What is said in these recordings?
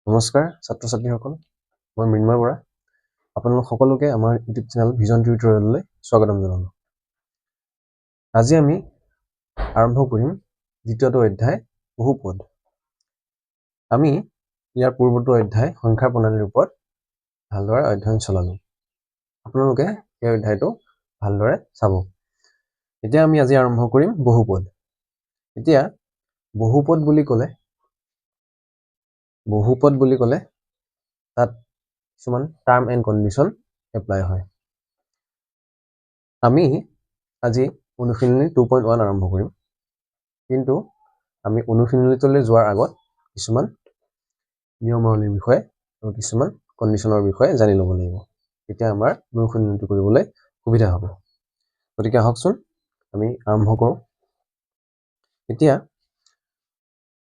নমস্কাৰ ছাত্ৰ ছাত্ৰীসকল, মই মৃন্ময় বৰা। আপোনালোক সকলোকে আমাৰ ইউটিউব চেনেল ভিজন টিউটৰিয়েললৈ স্বাগতম জনালোঁ। আজি আমি আৰম্ভ কৰিম দ্বিতীয়টো অধ্যায় বহুপদ। আমি ইয়াৰ পূৰ্বটো অধ্যায় সংখ্যাৰ প্ৰণালীৰ ওপৰত ভালদৰে অধ্যয়ন চলালোঁ। আপোনালোকে এই অধ্যায়টো ভালদৰে চাব। এতিয়া আমি আজি আৰম্ভ কৰিম বহুপদ। এতিয়া বহুপদ বুলি ক'লে তাত কিছুমান টাৰ্ম এণ্ড কণ্ডিশ্যন এপ্লাই হয়। আমি আজি অনুশীলনী 2.1 আৰম্ভ কৰিম, কিন্তু আমি অনুশীলনীটোলৈ যোৱাৰ আগত কিছুমান নিয়মাৱলীৰ বিষয়ে আৰু কিছুমান কণ্ডিশ্যনৰ বিষয়ে জানি ল'ব লাগিব। তেতিয়া আমাৰ অনুশীলনীটো কৰিবলৈ সুবিধা হ'ব। গতিকে আহকচোন আমি আৰম্ভ কৰোঁ। এতিয়া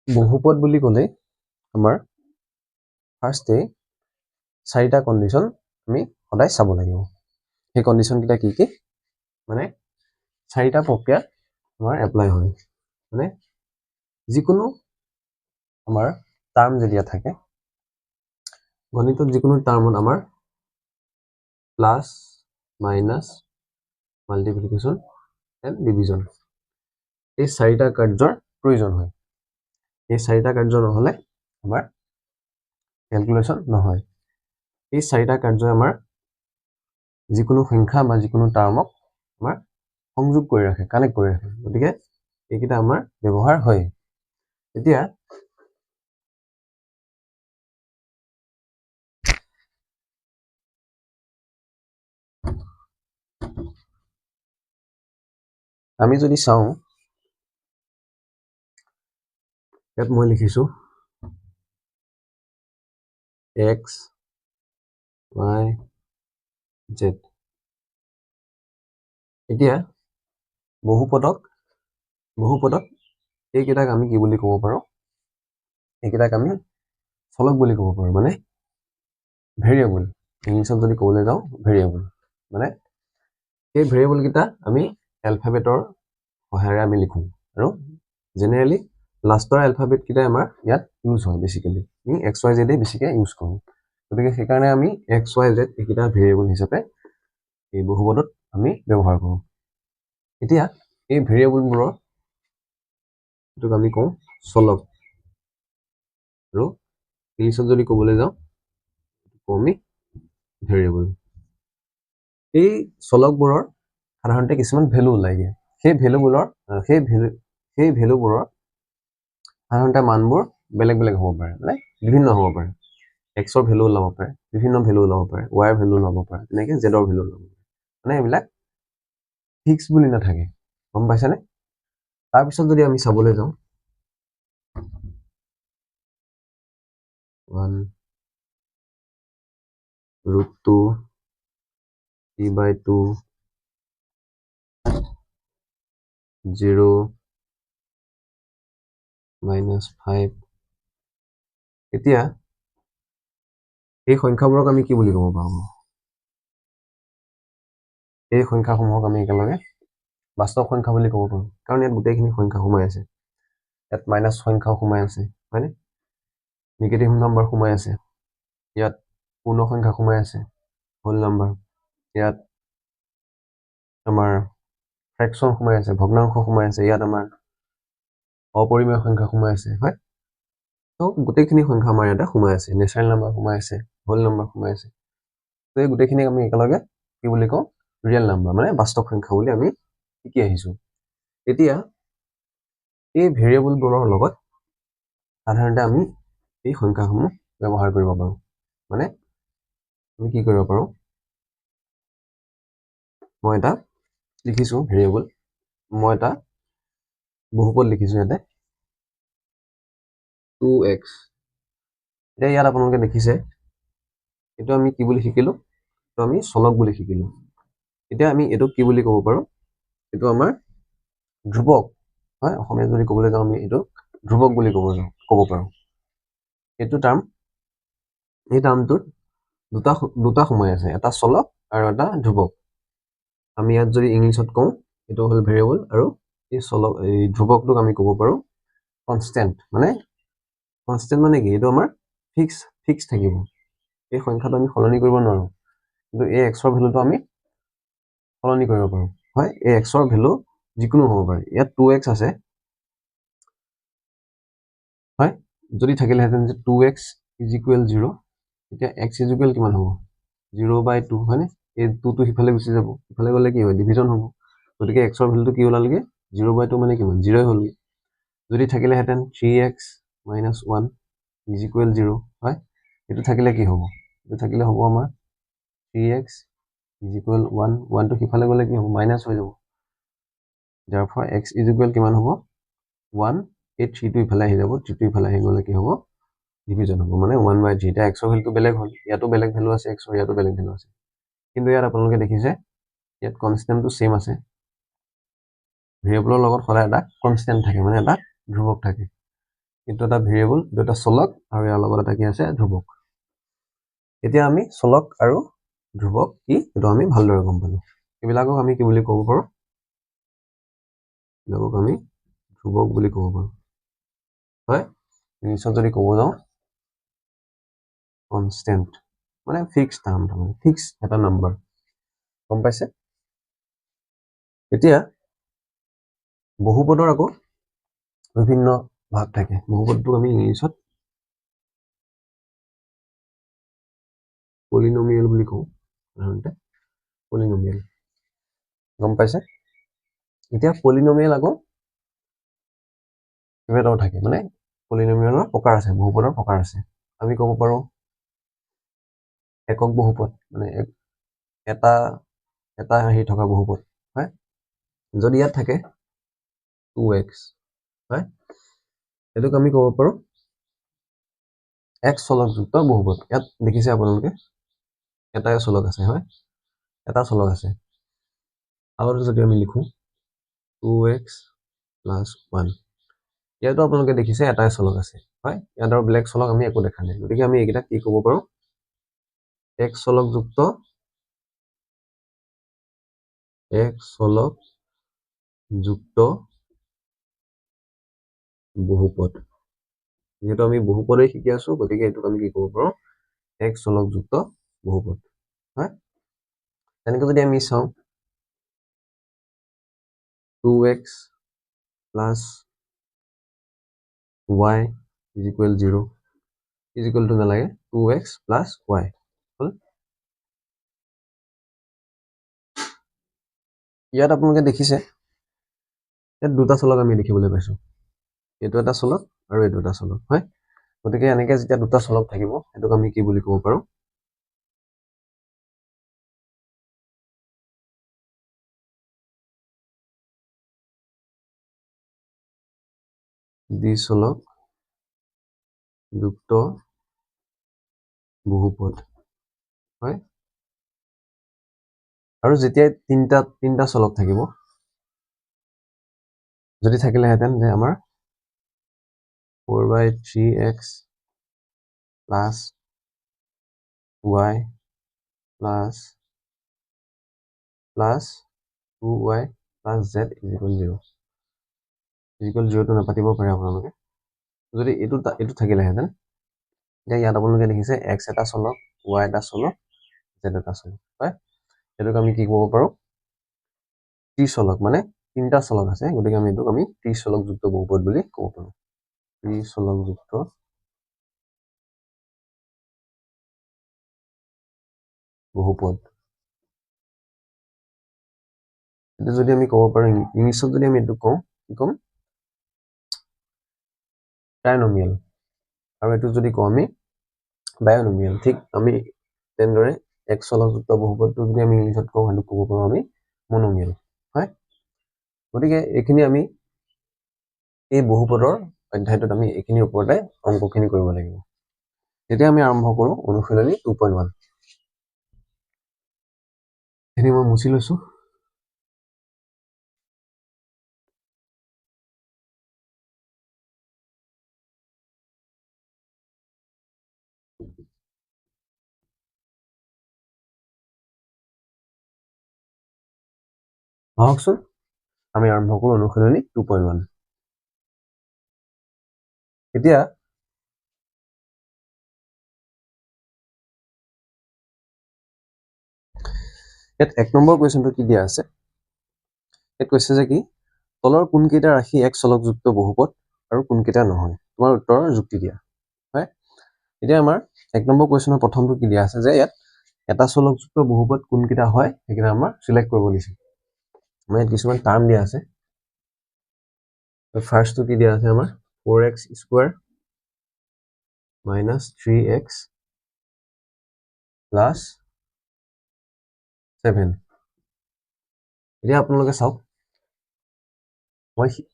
বহুপদ বুলি ক'লে আমাৰ ফাৰ্ষ্টে 4টা কণ্ডিশ্যন আমি সদায় চাব লাগিব। সেই কণ্ডিশ্যনকেইটা কি কি? মানে 4টা প্ৰক্ৰিয়া আমাৰ এপ্লাই হয়। মানে যিকোনো আমাৰ টাৰ্ম যেতিয়া থাকে, গণিতত যিকোনো টাৰ্মত আমাৰ plus, minus, multiplication and division এই 4টা কাৰ্যৰ প্ৰয়োজন হয়। এই 4টা কাৰ্য নহ'লে আমাৰ কেলকুলেশ্যন নহয়। এই 4টা কাৰ্যই আমাৰ যিকোনো সংখ্যা বা যিকোনো টাৰ্মক আমাৰ সংযোগ কৰি ৰাখে, কানেক্ট কৰি ৰাখে। গতিকে এইকেইটা আমাৰ ব্যৱহাৰ হয়। এতিয়া আমি যদি চাওঁ, ইয়াত মই লিখিছোঁ x, y, z। এতিয়া বহুপদক এইকেইটাক আমি কি বুলি ক'ব পাৰোঁ? এইকেইটাক আমি চলক বুলি ক'ব পাৰোঁ, মানে ভেৰিয়েবল। ইংলিছত যদি ক'বলৈ যাওঁ ভেৰিয়েবল, মানে সেই ভেৰিয়েবল কেইটা আমি এলফাবেটৰ সহায়েৰে আমি লিখোঁ, আৰু জেনেৰেলি লাষ্টৰ এলফাবেট কেইটাই আমাৰ ইয়াত ইউজ হয়। বেছিকেলি আমি XYZ বেছিকৈ ইউজ কৰোঁ। গতিকে সেইকাৰণে আমি XYZ এইকেইটা ভেৰিয়েবল হিচাপে এই বহুপদত আমি ব্যৱহাৰ কৰোঁ। এতিয়া এই ভেৰিয়েবলবোৰৰ এইটোক আমি কওঁ চলক, আৰু ইংলিছত যদি ক'বলৈ যাওঁ কওঁ আমি ভেৰিয়েবল। এই চলকবোৰৰ সাধাৰণতে কিছুমান ভেলু ওলাই দিয়ে। সেই ভেলুবোৰৰ সাধাৰণতে মানবোৰ বেলেগ বেলেগ হ'ব পাৰে, মানে বিভিন্ন হ'ব পাৰে। এক্সৰ ভেলু ওলাব পাৰে, বিভিন্ন ভেলু ওলাব পাৰে, ৱাইৰ ভেলু ওলাব পাৰে, তেনেকৈ জেডৰ ভেলু ওলাব পাৰে। মানে এইবিলাক ফিক্স বুলি নাথাকে, গম পাইছানে? তাৰপিছত যদি আমি চাবলৈ যাওঁ 1√2 3/2 0 -5। এতিয়া এই সংখ্যাবোৰক আমি কি বুলি ক'ব পাৰোঁ? এই সংখ্যাসমূহক আমি একেলগে বাস্তৱ সংখ্যা বুলি ক'ব পাৰোঁ, কাৰণ ইয়াত গোটেইখিনি সংখ্যা সোমাই আছে। ইয়াত মাইনাছ সংখ্যাও সোমাই আছে, হয়নে? নিগেটিভ নম্বৰ সোমাই আছে, ইয়াত পূৰ্ণ সংখ্যা সোমাই আছে, হোল নম্বৰ। ইয়াত আমাৰ ফ্ৰেকশ্যন সোমাই আছে, ভগ্নাংশ সোমাই আছে। ইয়াত আমাৰ অপৰিমেয় সংখ্যা সোমাই আছে, হয়? তো গোটেইখিনি সংখ্যা আমাৰ ইয়াতে সোমাই আছে। নেচাৰেল নম্বৰ সোমাই আছে, হোল নম্বৰ সোমাই আছে। তো এই গোটেইখিনিক আমি একেলগে কি বুলি কওঁ? ৰিয়েল নম্বৰ, মানে বাস্তৱ সংখ্যা বুলি আমি শিকি আহিছোঁ। এতিয়া এই ভেৰিয়েবলবোৰৰ লগত সাধাৰণতে আমি এই সংখ্যাসমূহ ব্যৱহাৰ কৰিব পাৰোঁ। মানে আমি কি কৰিব পাৰোঁ? মই এটা লিখিছোঁ ভেৰিয়েবল, মই এটা বহুপদ লিখিছোঁ ইয়াতে 2x। এতিয়া ইয়াত আপোনালোকে দেখিছে, এইটো আমি কি বুলি শিকিলোঁ? এইটো আমি চলক বুলি শিকিলোঁ। এতিয়া আমি এইটোক কি বুলি ক'ব পাৰোঁ? এইটো আমাৰ ধ্ৰুৱক, হয়? অসমীয়াত যদি ক'বলৈ যাওঁ আমি এইটো ধ্ৰুৱক বুলি ক'ব পাৰোঁ। এই টাৰ্মটোত দুটা সোমাই আছে, এটা চলক আৰু এটা ধ্ৰুৱক। আমি ইয়াত যদি ইংলিছত কওঁ, এইটো হ'ল ভেৰিয়েবল, আৰু এই ধ্ৰুৱকটোক আমি ক'ব পাৰোঁ কনষ্টেণ্ট। মানে কি? এইটো আমাৰ ফিক্স থাকিব এই সংখ্যাটো আমি সলনি কৰিব নোৱাৰো কিন্তু এই এক্সৰ ভ্যালুটো আমি সলনি কৰিব পাৰো হয় এই এক্সৰ ভ্যালু যিকোনো হ'ব পাৰে ইয়াত 2x আছে হয় যদি থাকিলেহেঁতেন যে 2x = 0 এতিয়া x = কিমান হ'ব 0/2 হয়নে এই 2 টো সিফালে গুচি যাব ইফালে গ'লে কি হয় ডিভিজন হ'ব গতিকে x ৰ ভ্যালুটো কি ওলালগে 0/2 মানে কিমান 0 হ'লগে যদি থাকিলেহেঁতেন 3x - 1 = 0 হয় এটো থাকিলে কি হ'ব এটো থাকিলে হ'ব আমাৰ 3x = 1 1 টো সিফালে গ'লে কি হ'ব মাইনাস হৈ যাব যাৰ ফলত x = কিমান হ'ব 1 এই 3 টো ইফালে আহি যাব 3 টো ইফালে আহি গ'লে কি হ'ব ডিভিজন হ'ব মানে 1/3 এটা x ৰ ভ্যালুটো বেলেগ হ'ল ইয়াতো বেলেগ ভ্যালু আছে x ৰ ইয়াতো বেলেগ ভ্যালু আছে কিন্তু ইয়াত আপোনালোকে দেখিছে ইয়াত কনষ্টেন্টটো সেম আছে ভেৰিয়েবলৰ লগত সদায় এটা কনষ্টেন্ট থাকে মানে এটা ধ্ৰুৱক থাকে কিন্তু এটা ভেৰিয়েবল দুটা চলক আৰু ইয়াৰ লগত এটা কি আছে ধ্ৰুৱক এতিয়া আমি চলক আৰু ধ্ৰুৱক কি এটো আমি ভালদৰে গম পালো এইবিলাকক আমি কি বুলি ক'ব পাৰো এইবিলাকক আমি ধ্ৰুৱক বুলি ক'ব পাৰো হয় ইংলিছত যদি ক'ব যাওঁ কনষ্টেন্ট মানে ফিক্স টাৰ্ম মানে ফিক্স এটা নাম্বাৰ গম পাইছে এতিয়া বহুপদৰ আকৌ বিভিন্ন ভাগ থাকে বহুপদটোক আমি ইংলিছত পলিনোমিয়েল বুলি কওঁ সাধাৰণতে পলিনোমিয়েল গম পাইছে এতিয়া পলিনোমিয়েল আকৌ কেইবাটাও থাকে মানে পলিনোমিয়েলৰ প্ৰকাৰ আছে বহুপদৰ প্ৰকাৰ আছে আমি ক'ব পাৰো একক বহুপদ মানে এটা হেৰি থকা বহুপদ হয় যদি ইয়াত থাকে 2x হয় এটোক আমি ক'ব পাৰো x চলকযুক্ত বহুপদ ইয়াত দেখিছে আপোনালোকে এটাই চলক আছে হয় এটা চলক আছে আৰু যদি আমি লিখো 2x + 1 ইয়াতো আপোনালোকে দেখিছে এটাই চলক আছে হয় ইয়াত আৰু বেলেগ চলক আমি একো দেখা নাই গতিকে আমি এইকেইটা কি ক'ব পাৰো x চলকযুক্ত বহুপদ যেহেতু আমি বহুপদেই শিকি আছো গতিকে এইটোক আমি কি ক'ব পাৰো x চলকযুক্ত বহুপদ হয় তেনেকৈ যদি আমি চাওঁ 2x + y = 0 = নালাগে 2x + y হল ইয়াত আপোনালোকে দেখিছে ইয়াত দুটা চলক আমি দেখিবলৈ পাইছো এইটো এটা চলক আৰু এইটো এটা চলক হয় গতিকে এনেকৈ যেতিয়া দুটা চলক থাকিব এটোক আমি কি বুলি ক'ব পাৰো দ্বিচলক যুক্ত বহুপদ হয় আৰু যেতিয়া তিনটা চলক থাকিব যদি থাকিলেহেঁতেন যে আমাৰ 4/3x + y + 2y + z = 0 0 টো নাপাতিব পাৰে আপোনালোকে যদি এইটো থাকিলেহেঁতেন এতিয়া ইয়াত আপোনালোকে দেখিছে x এটা চলক y এটা চলক z এটা চলক হয় এটোক আমি কি ক'ব পাৰো ত্ৰিচলক মানে তিনটা চলক আছে গতিকে আমি এটোক আমি ত্ৰিচলকযুক্ত বহুপদ বুলি ক'ব পাৰো ত্ৰিচলকযুক্ত বহুপদ এটা যদি আমি ক'ব পাৰো ইংলিছত যদি আমি এটো কওঁ কি ক'ম ট্ৰাইনোমিয়েল আৰু এটো যদি কওঁ আমি বায়োনোমিয়েল ঠিক আমি তেনেদৰে এক চলকযুক্ত বহুপদটো যদি আমি ইংলিছত কওঁ সেইটো ক'ব পাৰো আমি মনোমিয়েল হয় গতিকে এইখিনি আমি এই বহুপদৰ অধ্যায়টোত আমি এইখিনিৰ ওপৰতে অংকখিনি কৰিব লাগিব তেতিয়া আমি আৰম্ভ কৰো অনুশীলনী 2.1 এখিনি মই মুছি লৈছো আহকচোন আমি আৰম্ভ কৰো অনুশীলনী 2.1 এতিয়া ইয়াত 1 নম্বৰ কুৱেশ্যনটো কি দিয়া আছে ইয়াত কৈছে যে কি তলৰ কোনকেইটা ৰাশি এক চলকযুক্ত বহুপদ আৰু কোনকেইটা নহয় তোমাৰ উত্তৰৰ যুক্তি দিয়া হয় এতিয়া আমাৰ 1 নম্বৰ কুৱেশ্যনৰ প্ৰথমটো কি দিয়া আছে যে ইয়াত এটা চলকযুক্ত বহুপদ কোনকেইটা হয় সেইকেইটা আমাৰ সিলেক্ট কৰিব দিছে আমাৰ ইয়াত কিছুমান টাৰ্ম দিয়া আছে ফাৰ্ষ্টটো কি দিয়া আছে আমাৰ 4x square minus 3x plus 7 এতিয়া আপোনালোকে চাওক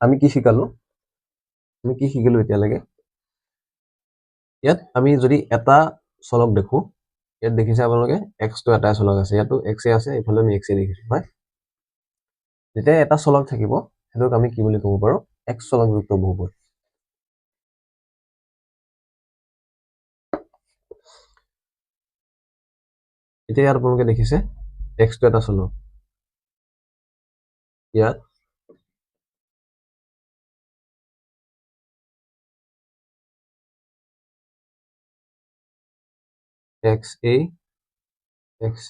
আমি কি শিকালো এতিয়ালৈকে ইয়াত আমি যদি এটা চলক দেখো ইয়াত দেখিছে আপোনালোকে x টো এটা চলক আছে ইয়াতো x এ আছে ইফালে আমি x এ দেখিছো হয় যেতিয়া এটা চলক থাকিব হেতুক আমি কি বুলি ক'ব পাৰো x চলকযুক্ত বহুপদ এতিয়া ইয়াত আপোনালোকে দেখিছে x টো এটা চলক ইয়াত xa xc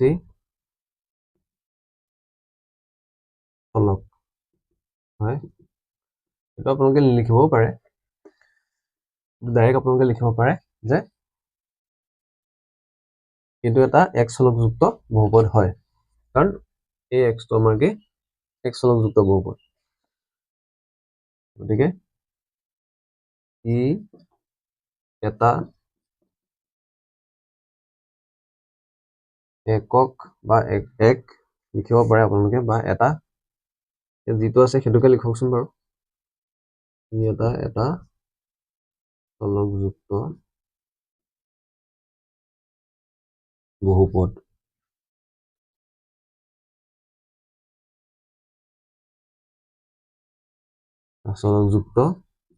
চলক হয় এটা আপোনালোকে লিখিবও পাৰে ডাইৰেক্ট আপোনালোকে লিখিব পাৰে যে কিন্তু এটা x চলকযুক্ত বহুপদ হয় কাৰণ এই x টো আমাৰ কি x চলকযুক্ত বহুপদ গতিকে ই এটা একক বা এক লিখিব পাৰে আপোনালোকে বা এটা যিটো আছে সেইটোকে লিখকচোন বাৰু ই এটা চলকযুক্ত বহুপদ চলকযুক্ত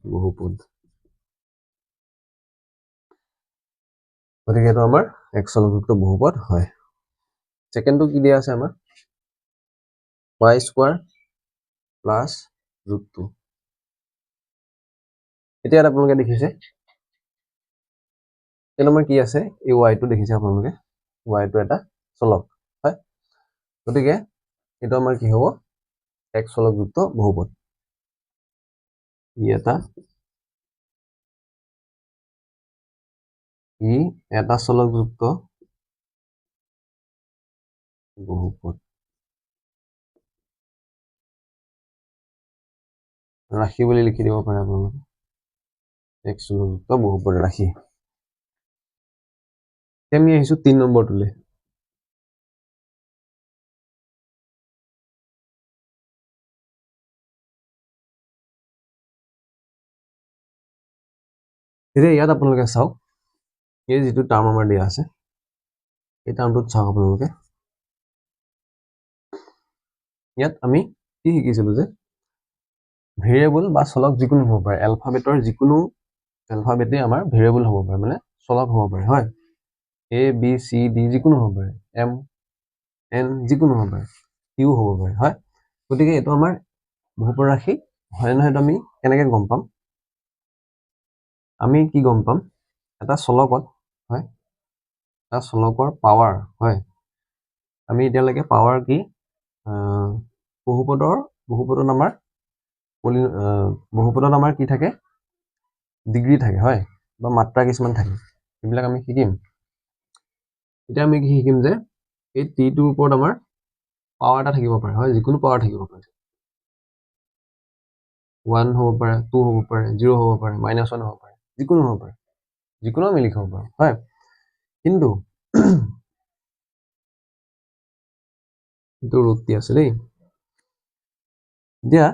বহুপদ গতিকে এইটো আমাৰ এক চলকযুক্ত বহুপদ হয় সেকেন্ডটো কি দিয়া আছে আমাৰ y স্কয়াৰ প্লাস √2 এতিয়া আপোনালোকে দেখিছে এই নম্বৰ কি আছে এই y টো দেখিছে আপোনালোকে y টো এটা চলক হয় গতিকে এটা আমাৰ কি হ'ব এক চলকযুক্ত বহুপদ ই এটা চলকযুক্ত বহুপদ ৰাশি বুলি লিখি দিব পাৰে আপোনালোকে এক চলকযুক্ত বহুপদ ৰাশি আমি আহিছো 3 নম্বৰটোলে এতিয়া ইয়াত আপোনালোকে চাওক এই যেটো টাৰ্ম আমাৰ দিয়া আছে এই টাৰ্মটোত চাওক আপোনালোকে ইয়াত আমি কি শিকিছিলো যে ভেৰিয়েবল বা চলক যিকোনো হ'ব পাৰে এলফাবেটৰ যিকোনো এলফাবেটে আমাৰ ভেৰিয়েবল হ'ব পাৰে মানে চলক হ'ব পাৰে হয় a b c d যিকোনো হ'ব পাৰে m n যিকোনো হ'ব পাৰে q হ'ব পাৰে হয় গতিকে এটো আমাৰ বহুপদ ৰাশি হয় নহয় এটা আমি কেনেকৈ গম পাম আমি কি গম পাম এটা চলকত হয় এটা চলকৰ পাৱাৰ হয় আমি এতিয়ালৈকে পাৱাৰ কি বহুপদত আমাৰ বহুপদত আমাৰ কি থাকে ডিগ্ৰী থাকে হয় বা মাত্ৰা কিছুমান থাকে এইবিলাক আমি শিকিম এতিয়া আমি কি শিকিম যে এই টি টোৰ ওপৰত আমাৰ পাৱাৰ এটা থাকিব পাৰে হয় যিকোনো পাৱাৰ থাকিব পাৰে 1 হ'ব পাৰে 2 হ'ব পাৰে 0 হ'ব পাৰে -1 হ'ব পাৰে যিকোনো হ'ব পাৰে যিকোনো আমি লিখিব পাৰো হয় কিন্তু এইটো ৰুটটি আছে দেই এতিয়া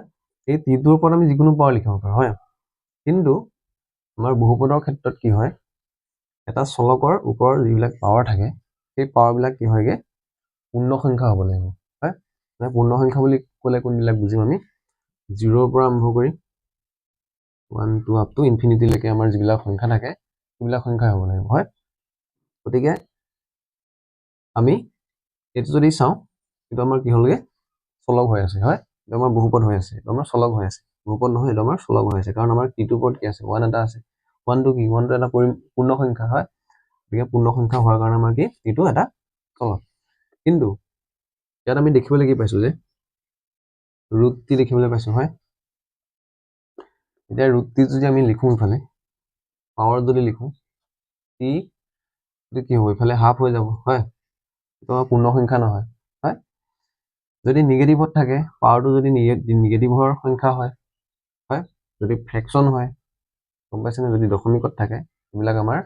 এই টিটোৰ ওপৰত আমি যিকোনো পাৱাৰ লিখিব পাৰো হয় কিন্তু আমাৰ বহুপদৰ ক্ষেত্ৰত কি হয় এটা চলকৰ ওপৰৰ যিবিলাক পাৱাৰ থাকে সেই পাৱাৰ বিলাক কি হয়গে পূৰ্ণ সংখ্যা হ'ব লাগিব হয় মানে পূৰ্ণ সংখ্যা বুলি ক'লে কোনবিলাক বুজিম আমি 0 পৰা আৰম্ভ কৰি 1 2 আপ টু ইনফিনিটি লৈকে আমাৰ যিবিলাক সংখ্যা থাকে সেইবিলাক সংখ্যা হ'ব লাগিব হয় গতিকে আমি এটো যদি চাও এটা আমাৰ কি হলগে চলক হৈ আছে হয় এটা আমাৰ বহুপদ হৈ আছে এটা আমাৰ চলক হৈ আছে বহুপদ নহয় এটা আমাৰ চলক হৈ আছে কাৰণ আমাৰ টিটোৰ ওপৰত কি আছে 1 এটা আছে 1 টো কি 1 টো এটা পূৰ্ণ সংখ্যা হয় গতিকে পূৰ্ণ সংখ্যা হোৱাৰ কাৰণে আমাৰ কি টিটো এটা চলক কিন্তু ইয়াত আমি দেখিবলৈ কি পাইছো যে √t দেখিবলৈ পাইছো, হয়। এতিয়া √t যদি আমি লিখো ইফালে পাৱাৰ যদি লিখো t কি হ'ব, ইফালে হাফ হৈ যাব, হয়। এইটো পূৰ্ণ সংখ্যা নহয়, হয়। যদি নিগেটিভত থাকে পাৱাৰটো, যদি নিগেটিভৰ সংখ্যা হয়, হয়। যদি ফ্ৰেকশ্যন হয়, গম পাইছেনে, যদি দশমিকত থাকে এইবিলাক আমাৰ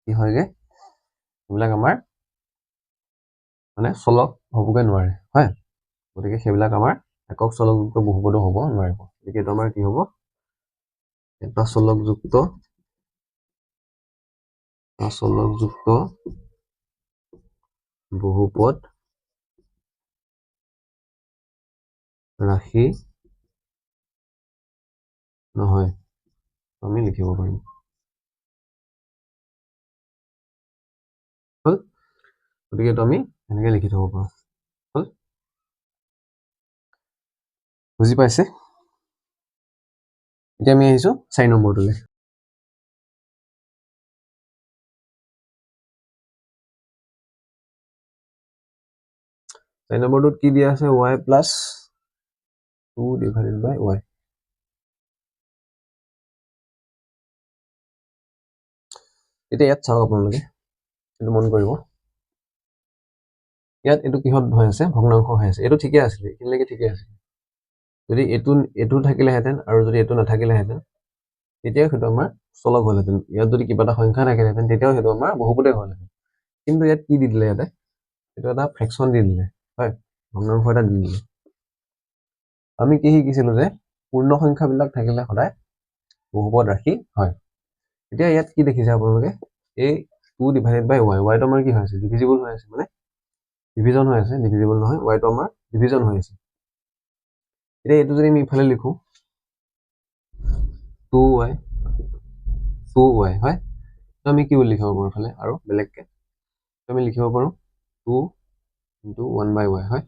কি হয়গে, এইবিলাক আমাৰ মানে চলক হ'বগে নোৱাৰে, হয়। গতিকে সেইবিলাক আমাৰ একক চলকযুক্ত বহুপদো হ'ব নোৱাৰিব। গতিকে এইটো আমাৰ কি হ'ব, এটা চলকযুক্ত বহুপদ ৰাশি নহয়, আমি লিখিব পাৰিম। হ'ল, গতিকে এইটো আমি এনেকৈ লিখি থব পাৰোঁ। হ'ল, বুজি পাইছে? এতিয়া আমি আহিছোঁ 4 নম্বৰটোলৈ। 4 নম্বৰটোত কি দিয়া আছে, y + 2 / y। এতিয়া ইয়াত চাওক আপোনালোকে, এইটো মন কৰিব, ইয়াত এইটো কিহত হৈ আছে, ভগ্নাংশ হৈ আছে। এইটো ঠিকে আছিলে, এইখিনিলৈকে ঠিকে আছিলে। যদি এইটো থাকিলেহেঁতেন আৰু যদি এইটো নাথাকিলেহেঁতেন তেতিয়াও সেইটো আমাৰ চলক হ'লহেঁতেন। ইয়াত যদি কিবা এটা সংখ্যা থাকিলেহেঁতেন তেতিয়াও সেইটো আমাৰ বহুপদে হ'লহেঁতেন। কিন্তু ইয়াত কি দি দিলে, ইয়াতে এইটো এটা ফ্ৰেকশ্যন দি দিলে, হয়, ভগ্নাংশ এটা দি দিলে। আমি কি শিকিছিলো যে পূৰ্ণ সংখ্যাবিলাক থাকিলে সদায় বহুপদ ৰাশি হয়। এতিয়া ইয়াত কি দেখিছে আপোনালোকে, এই 2 / y, yটো আমাৰ কি হৈ আছে, ডিভিজিবল হৈ আছে, মানে ডিভিজন হৈ আছে, ডিভিজিবল নহয়, yটো আমাৰ ডিভিজন হৈ আছে। এতিয়া এইটো যদি আমি ইফালে লিখো 2y, হয়, আমি কি বুলি লিখিব পাৰোঁ ইফালে আৰু বেলেগকে, আমি লিখিব পাৰোঁ 2 × 1/y, হয়,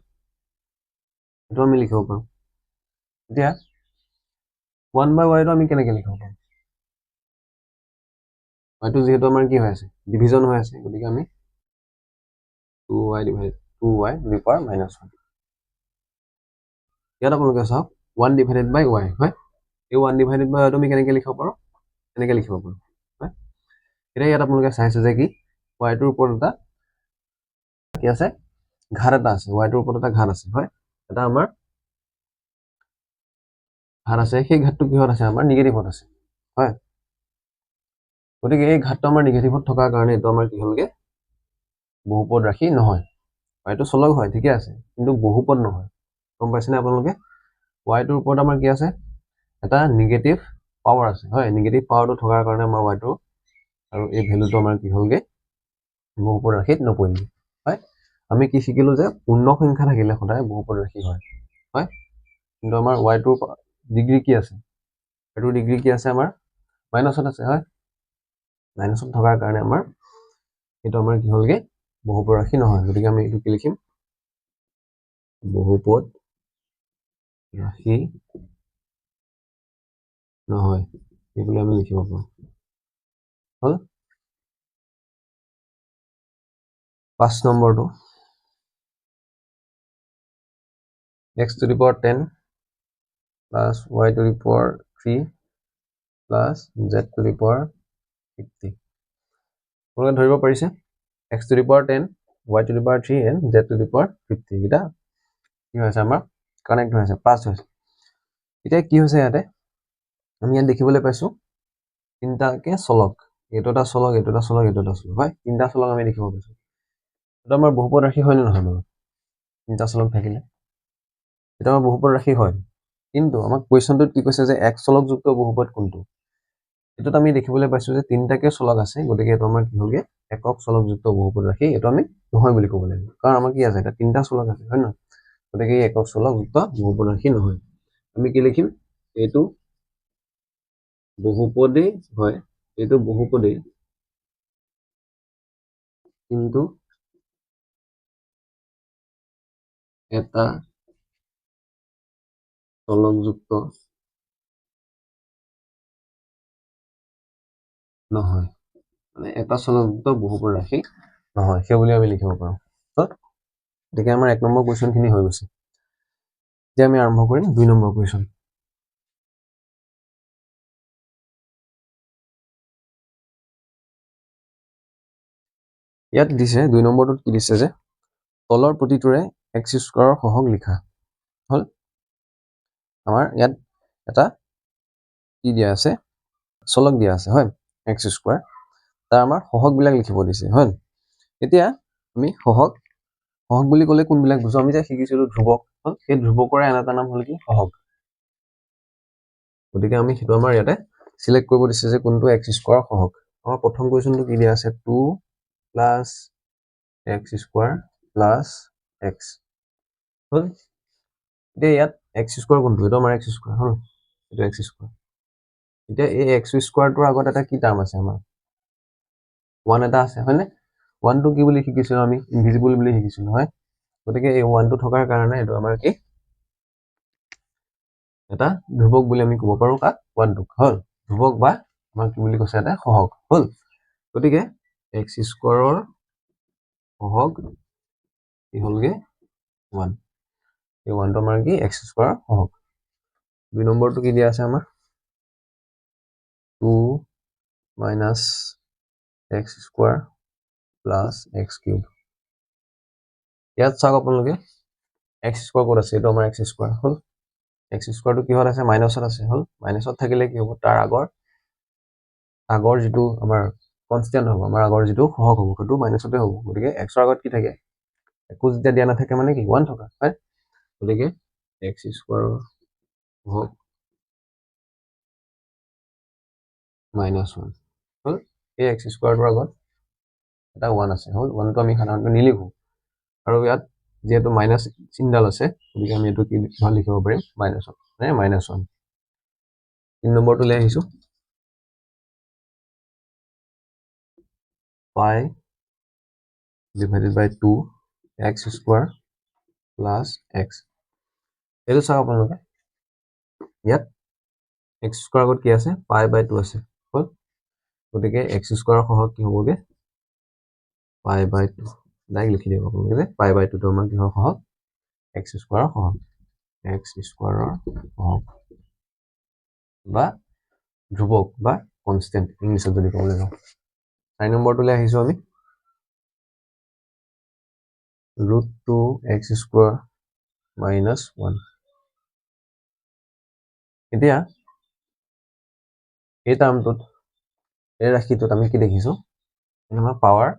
এইটো আমি লিখিব পাৰোঁ। এতিয়া 1/y টো আমি কেনেকৈ লিখিব পাৰোঁ, yটো যিহেতু আমাৰ কি হৈ আছে, ডিভিজন হৈ আছে, গতিকে আমি 2y / 2y⁻1। ইয়াত আপোনালোকে চাওক 1 / y, হয়, এই 1 / y টো আমি কেনেকৈ লিখিব পাৰোঁ, এনেকৈ লিখিব পাৰোঁ, হয়। এতিয়া ইয়াত আপোনালোকে চাইছে যে কি yটোৰ ওপৰত এটা কি আছে, ঘাত এটা আছে, yটোৰ ওপৰত এটা ঘাত আছে, হয়, এটা আমাৰ ঘাত আছে। সেই ঘাতটো কিহত আছে, আমাৰ নিগেটিভত আছে, হয়। গতিকে এই ঘাতটো আমাৰ নিগেটিভত থকাৰ কাৰণে এইটো আমাৰ কি হ'লগে, বহুপদ ৰাশি নহয়। yটো চলক হয়, ঠিকে আছে, কিন্তু বহুপদ নহয়, গম পাইছেনে আপোনালোকে। yটোৰ ওপৰত আমাৰ কি আছে, এটা নিগেটিভ পাৱাৰ আছে, হয়। নিগেটিভ পাৱাৰটো থকাৰ কাৰণে আমাৰ yটো আৰু এই ভেলুটো আমাৰ কি হ'লগে, বহুপদ ৰাশিত নপৰিলে, হয়। আমি কি শিকিলো যে পূৰ্ণ সংখ্যা থাকিলে সদায় বহুপদ ৰাশি হয়, হয়। কিন্তু আমাৰ yটোৰ ডিগ্ৰী কি আছে, এইটোৰ ডিগ্ৰী কি আছে, আমাৰ মাইনাছত আছে, হয়। মাইনাছত থকাৰ কাৰণে আমাৰ এইটো আমাৰ কি হ'লগে, বহুপদ ৰাশি নহয়। গতিকে আমি এইটো কি লিখিম, বহুপদ ৰাশি নহয়, এই বুলি আমি লিখিব পাৰোঁ। হ'ল, 5 নম্বৰটো x⁻10 + y⁻3 + z⁻50। আপোনালোকে ধৰিব পাৰিছে, x⁻10 y⁻3 and z⁻50 কেইটা কি হৈছে, আমাৰ কানেক্ট হৈ আছে, প্লাছ হৈছে। এতিয়া কি হৈছে, ইয়াতে আমি ইয়াত দেখিবলৈ পাইছোঁ তিনিটাকে চলক, এইটো এটা চলক, এইটো এটা চলক, এইটো এটা চলক, হয়। তিনিটা চলক আমি দেখিব পাইছোঁ। এইটো আমাৰ বহুপদ ৰাশি হয় নে নহয় বাৰু, তিনিটা চলক থাকিলে এইটো আমাৰ বহুপদ ৰাশি হয়। কিন্তু আমাক কুৱেশ্যনটোত কি কৈছে যে এক চলকযুক্ত বহুপদ কোনটো, এইটোত আমি দেখিবলৈ পাইছোঁ যে তিনিটাকে চলক আছে, গতিকে এইটো আমাৰ কি হ'লগে, একক চলকযুক্ত বহুপদ ৰাশি। এইটো আমি নহয় বুলি ক'ব লাগিব, কাৰণ আমাৰ কি আছে, এটা তিনিটা চলক আছে, হয় নহয়, গতিকে এই একক চলকযুক্ত বহুপদ ৰাশি নহয়। আমি কি লিখিম, এইটো বহুপদেই হয়, এইটো বহুপদেই, কিন্তু এটা চলকযুক্ত নহয়, মানে এটা চলকযুক্ত বহুপদ ৰাশি নহয়, সেই বুলি আমি লিখিব পাৰোঁ। গতিকে আমাৰ 1 নম্বৰ কুৱেশ্যনখিনি হৈ গৈছে। এতিয়া আমি আৰম্ভ কৰিম 2 নম্বৰ কুৱেশ্যন। ইয়াত দিছে 2 নম্বৰটোত কি দিছে যে তলৰ প্ৰতিটোৰে x স্কোৱাৰৰ সহগ লিখা। হ'ল আমাৰ ইয়াত এটা কি দিয়া আছে চলক দিয়া আছে হয় x স্কোৱাৰ, তাৰ আমাৰ সহগবিলাক লিখিব দিছে হয়। এতিয়া আমি সহগ বুলি ক'লে কোনবিলাক বুজো, আমি যে শিকিছিলো ধ্ৰুৱক, হ'ল সেই ধ্ৰুৱকৰে আন এটা নাম হ'ল কি সহগ। গতিকে আমি সেইটো আমাৰ ইয়াতে সিলেক্ট কৰিব দিছে যে কোনটো x স্কোৱাৰৰ সহগ। আমাৰ প্ৰথম কুৱেশ্যনটো কি দিয়া আছে 2 plus x square plus x। হ'ল এতিয়া ইয়াত x স্কোৱাৰ কোনটো, এইটো আমাৰ x স্কোৱাৰ হ'ল, এইটো x স্কোৱাৰ। এতিয়া এই x স্কোৱাৰটোৰ আগত এটা কি টাৰ্ম আছে আমাৰ 1 এটা আছে হয়নে। 1টো কি বুলি শিকিছিলো আমি ইনভিজিবল বুলি শিকিছিলো হয়। গতিকে এই 1টো থকাৰ কাৰণে এইটো আমাৰ কি এটা ধ্ৰুৱক বুলি আমি ক'ব পাৰো কাক 1টোক। হ'ল ধ্ৰুৱক বা আমাৰ কি বুলি কৈছে এটা সহগ। হ'ল গতিকে x স্কোৱাৰৰ সহগ কি হ'লগে 1। এই 1টো আমাৰ কি x স্কোৱাৰৰ সহগ। 2 নম্বৰটো কি দিয়া আছে আমাৰ 2 minus x square plus x cube. ইয়াত চাওক আপোনালোকে x স্কোৱাৰ ক'ত আছে, এইটো আমাৰ x স্কোৱাৰ। হ'ল x স্কোৱাৰটো কিহত আছে মাইনাছত আছে। হ'ল মাইনাছত থাকিলে কি হ'ব তাৰ আগৰ যিটো আমাৰ কনষ্টেণ্ট হ'ব, আমাৰ আগৰ যিটো সহগ হ'ব সেইটো মাইনাছতে হ'ব। গতিকে xৰ আগত কি থাকে একো যেতিয়া দিয়া নাথাকে মানে কি 1 থকা হয়। গতিকে x স্কোৱাৰৰ সহগ -1। হ'ল এই x স্কোৱাৰটোৰ আগত এটা 1 আছে। হ'ল 1টো আমি সাধাৰণতে নিলিখো আৰু ইয়াত যিহেতু মাইনাছ চিনডাল আছে গতিকে আমি এইটো কি লিখিব পাৰিম মাইনাছত মানে -1। 3 নম্বৰটো লৈ আহিছো পাই ডিভাইডেড বাই 2 x স্কোৱাৰ প্লাছ x। এইটো চাওক আপোনালোকে ইয়াত x স্কোৱাৰ আগত কি আছে পাই বাই 2 আছে। হ'ল গতিকে x স্কোৱাৰৰ সহগ কি হ'বগে পাই বাই 2। ডাইৰেক্ট লিখি দিব আপোনালোকে যে পাই বাই 2টো আমাৰ কিহৰ সহগ x স্কোৱাৰৰ সহগ। x স্কোৱাৰৰ সহগ বা ধ্ৰুৱক বা কনষ্টেণ্ট ইংলিছত যদি ক'বলৈ যাওঁ। 4 নম্বৰটোলৈ আহিছো আমি √2x স্কোৱাৰ -1। এতিয়া এই টাৰ্মটোত এই ৰাশিটোত আমি কি দেখিছো আমাৰ পাৱাৰ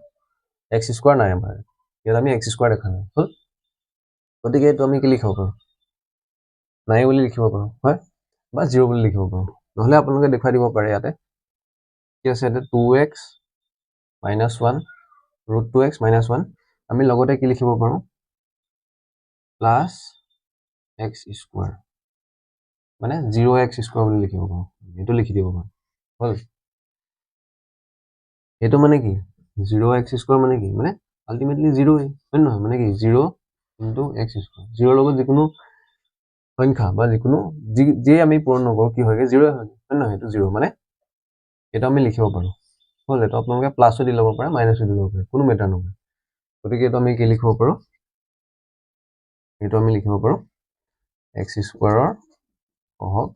x স্কোৱাৰ নাই, আমাৰ ইয়াত আমি x স্কোৱাৰ দেখা নাই। হ'ল গতিকে এইটো আমি কি লিখিব পাৰোঁ নাই বুলি লিখিব পাৰোঁ হয় বা 0 বুলি লিখিব পাৰোঁ। নহ'লে আপোনালোকে দেখুৱাই দিব পাৰে ইয়াতে কি আছে ইয়াতে 2x -1 √2x -1 আমি লগতে কি লিখিব পাৰোঁ প্লাছ x স্কোৱাৰ মানে 0x স্কোৱাৰ বুলি লিখিব পাৰোঁ। এইটো লিখি দিব পাৰোঁ। হ'ল এইটো মানে কি 0x স্কোৱাৰ মানে কি মানে আল্টিমেটলি 0 হয় নহয়, মানে কি 0 × x স্কোৱাৰ। 0ৰ লগত যিকোনো সংখ্যা বা যিকোনো যি আমি পূৰণ নকৰোঁ কি হয়গে 0 হয় নহয়, এইটো 0 মানে এইটো আমি লিখিব পাৰোঁ। হ'ল এইটো আপোনালোকে প্লাছো দি ল'ব পাৰে মাইনাছো দি ল'ব পাৰে, কোনো মেটাৰ নকৰে। গতিকে এইটো আমি কি লিখিব পাৰোঁ এইটো আমি লিখিব পাৰোঁ x স্কোৱাৰৰ সহগ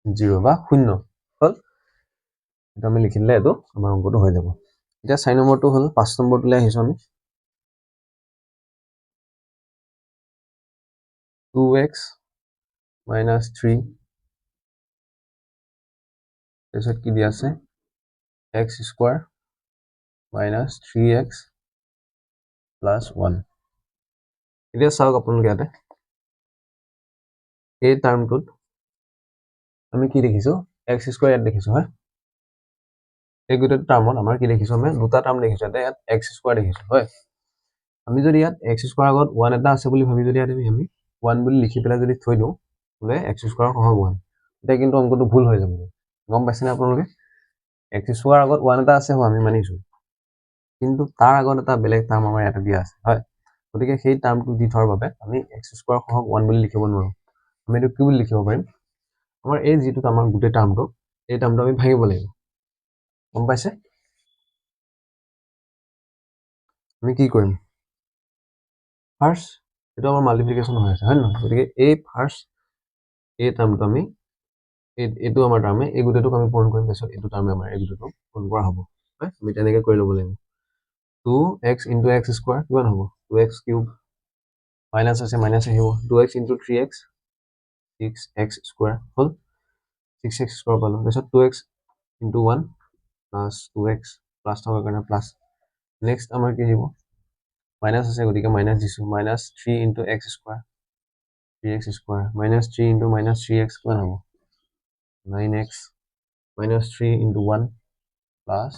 0 বা 0। হ'ল এইটো আমি লিখি দিলে এইটো আমাৰ অংকটো হৈ যাব। এতিয়া 4 নম্বৰটো হ'ল 5 নম্বৰটোলৈ আহিছোঁ আমি 2x -3 তাৰপিছত কি দিয়া আছে x স্কোৱাৰ -3x + 1। এতিয়া চাওক আপোনালোকে ইয়াতে এই টাৰ্মটোত আমি কি দেখিছোঁ x স্কোৱাৰ ইয়াত দেখিছোঁ হয়। এই গোটেই টাৰ্মত আমাৰ কি দেখিছোঁ আমি দুটা টাৰ্ম দেখিছোঁ। ইয়াত x স্কোৱাৰ দেখিছোঁ হয়। আমি যদি ইয়াত x স্কোৱাৰ আগত 1 এটা আছে বুলি ভাবি যদি আমি 1 বুলি লিখি পেলাই যদি থৈ দিওঁ বোলে x স্কোৱাৰৰ সহগ 1, এতিয়া কিন্তু অংকটো ভুল হৈ যাব। গম পাইছেনে আপোনালোকে x স্কোৱাৰ আগত 1 এটা আছে আমি মানিছোঁ, কিন্তু তাৰ আগত এটা বেলেগ টাৰ্ম আমাৰ ইয়াতে দিয়া আছে হয়। গতিকে সেই টাৰ্মটো দি থোৱাৰ বাবে আমি x স্কোৱাৰৰ সহগ 1 বুলি লিখিব নোৱাৰোঁ। আমি এইটো কি বুলি লিখিব পাৰিম আমাৰ এই যিটো আমাৰ গোটেই টাৰ্মটো এই টাৰ্মটো আমি ভাঙিব লাগিব। গম পাইছে আমি কি কৰিম ফাৰ্ষ্ট এইটো আমাৰ মাল্টিপ্লিকেশ্যন হৈ আছে হয় নহয় গতিকে এই ফাৰ্ষ্ট এই টাৰ্মটো আমি এইটো আমাৰ টাৰ্মে এই গোটেইটোক আমি পূৰণ কৰিম তাৰপিছত এইটো টাৰ্মে আমাৰ এই গোটেইটো পূৰণ কৰা হ'ব হয় আমি তেনেকৈ কৰি ল'ব লাগিব 2x into x স্কোৱাৰ কিমান হ'ব 2x কিউব মাইনাছ আছে মাইনাছ আহিব 2x into 3x 6x square হ'ল 6x স্কোৱাৰ পালোঁ তাৰপিছত 2x into 1 plus 2x plus থকাৰ কাৰণে প্লাছ নেক্সট আমাৰ কি আহিব মাইনাছ আছে গতিকে মাইনাছ দিছোঁ minus 3 into x square 3x square minus 3 into minus 3x কিমান হ'ব 9x minus 3 into 1 plus